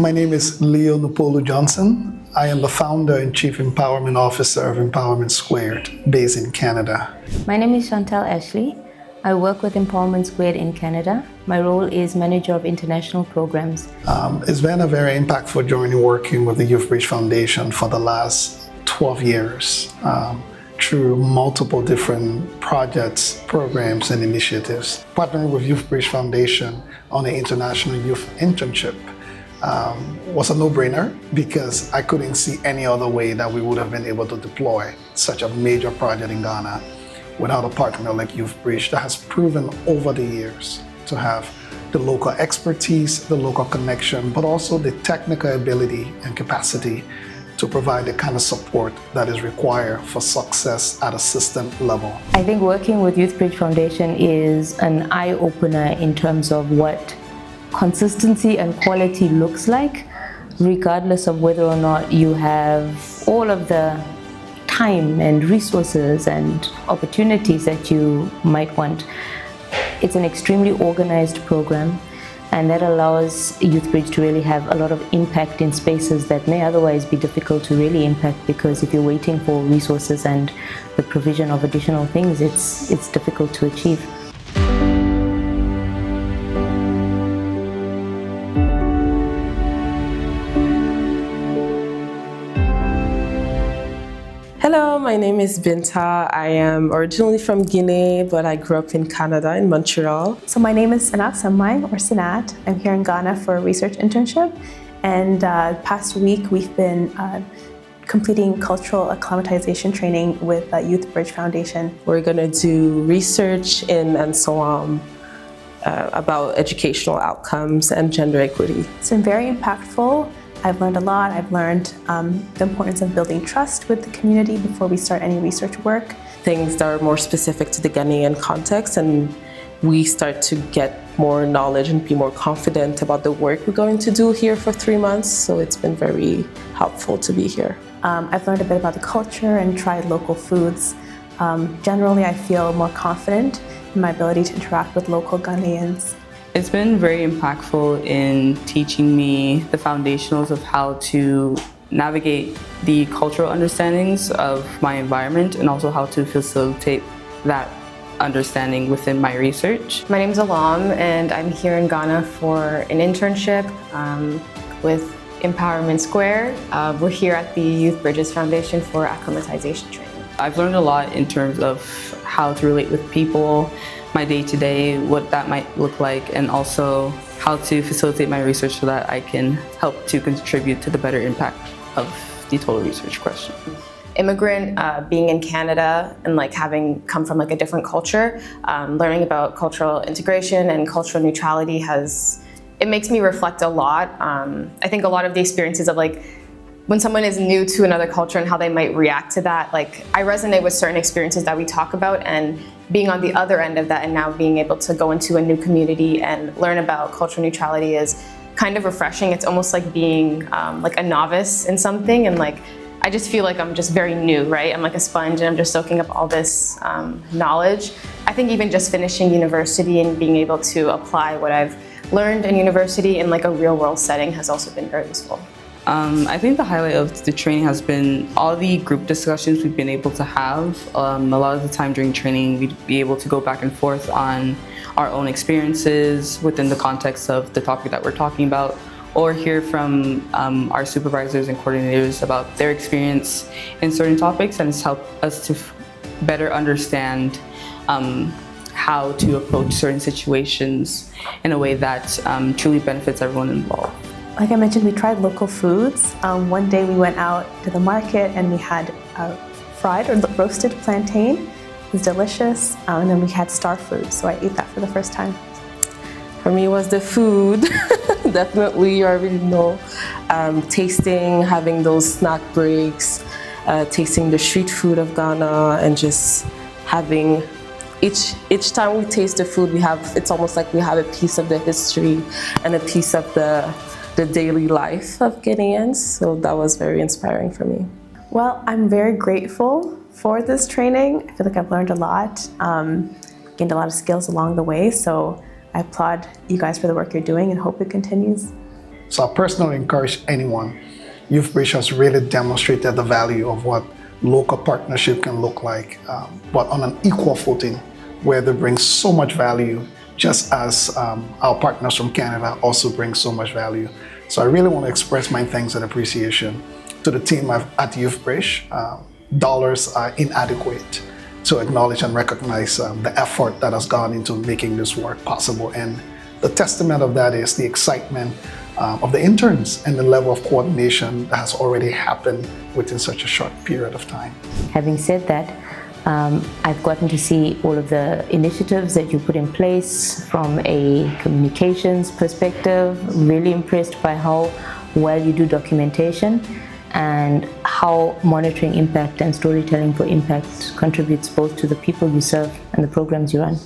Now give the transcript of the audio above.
My name is Leo Nupolu Johnson. I am the founder and Chief Empowerment Officer of Empowerment Squared, based in Canada. My name is Chantal Ashley. I work with Empowerment Squared in Canada. My role is Manager of International Programs. It's been a very impactful journey working with the Youth Bridge Foundation for the last 12 years through multiple different projects, programs, and initiatives. Partnering with Youth Bridge Foundation on the International Youth Internship was a no-brainer because I couldn't see any other way that we would have been able to deploy such a major project in Ghana without a partner like Youth Bridge that has proven over the years to have the local expertise, the local connection, but also the technical ability and capacity to provide the kind of support that is required for success at a system level. I think working with Youth Bridge Foundation is an eye-opener in terms of what consistency and quality looks like, regardless of whether or not you have all of the time and resources and opportunities that you might want. It's an extremely organized program, and that allows Youth Bridge to really have a lot of impact in spaces that may otherwise be difficult to really impact, because if you're waiting for resources and the provision of additional things, it's difficult to achieve. Hello, my name is Binta. I am originally from Guinea, but I grew up in Canada, in Montreal. So my name is Sanat Samai, or Sanat. I'm here in Ghana for a research internship. And past week, we've been completing cultural acclimatization training with Youth Bridge Foundation. We're gonna do research in and so on about educational outcomes and gender equity. It's been very impactful. I've learned a lot. I've learned the importance of building trust with the community before we start any research work. Things that are more specific to the Ghanaian context, and we start to get more knowledge and be more confident about the work we're going to do here for 3 months. So it's been very helpful to be here. I've learned a bit about the culture and tried local foods. Generally, I feel more confident in my ability to interact with local Ghanaians. It's been very impactful in teaching me the foundationals of how to navigate the cultural understandings of my environment and also how to facilitate that understanding within my research. My name is Alam, and I'm here in Ghana for an internship with Empowerment Square. We're here at the Youth Bridges Foundation for acclimatization training. I've learned a lot in terms of how to relate with people, my day-to-day, what that might look like, and also how to facilitate my research so that I can help to contribute to the better impact of the total research question. Immigrant, being in Canada and having come from a different culture, learning about cultural integration and cultural neutrality it makes me reflect a lot. I think a lot of the experiences of when someone is new to another culture and how they might react to that, I resonate with certain experiences that we talk about, and being on the other end of that and now being able to go into a new community and learn about cultural neutrality is kind of refreshing. It's almost like being a novice in something, and I just feel like I'm just very new, right? I'm like a sponge and I'm just soaking up all this knowledge. I think even just finishing university and being able to apply what I've learned in university in a real world setting has also been very useful. I think the highlight of the training has been all the group discussions we've been able to have. A lot of the time during training, we'd be able to go back and forth on our own experiences within the context of the topic that we're talking about, or hear from our supervisors and coordinators about their experience in certain topics, and it's helped us to better understand how to approach certain situations in a way that truly benefits everyone involved. Like I mentioned, we tried local foods. One day we went out to the market and we had fried or roasted plantain. It was delicious. And then we had star fruit, so I ate that for the first time. For me, it was the food. Definitely, you already know. Tasting, having those snack breaks, tasting the street food of Ghana, and just having each time we taste the food, it's almost like we have a piece of the history and a piece of the daily life of Guineans. So that was very inspiring for me. Well, I'm very grateful for this training. I feel like I've learned a lot, gained a lot of skills along the way. So I applaud you guys for the work you're doing and hope it continues. So I personally encourage anyone. YouthBridge has really demonstrated the value of what local partnership can look like, but on an equal footing, where they bring so much value, just as our partners from Canada also bring so much value. So I really want to express my thanks and appreciation to the team at YouthBridge. Dollars are inadequate to acknowledge and recognize the effort that has gone into making this work possible. And the testament of that is the excitement of the interns and the level of coordination that has already happened within such a short period of time. Having said that, I've gotten to see all of the initiatives that you put in place from a communications perspective. Really impressed by how well you do documentation and how monitoring impact and storytelling for impact contributes both to the people you serve and the programs you run.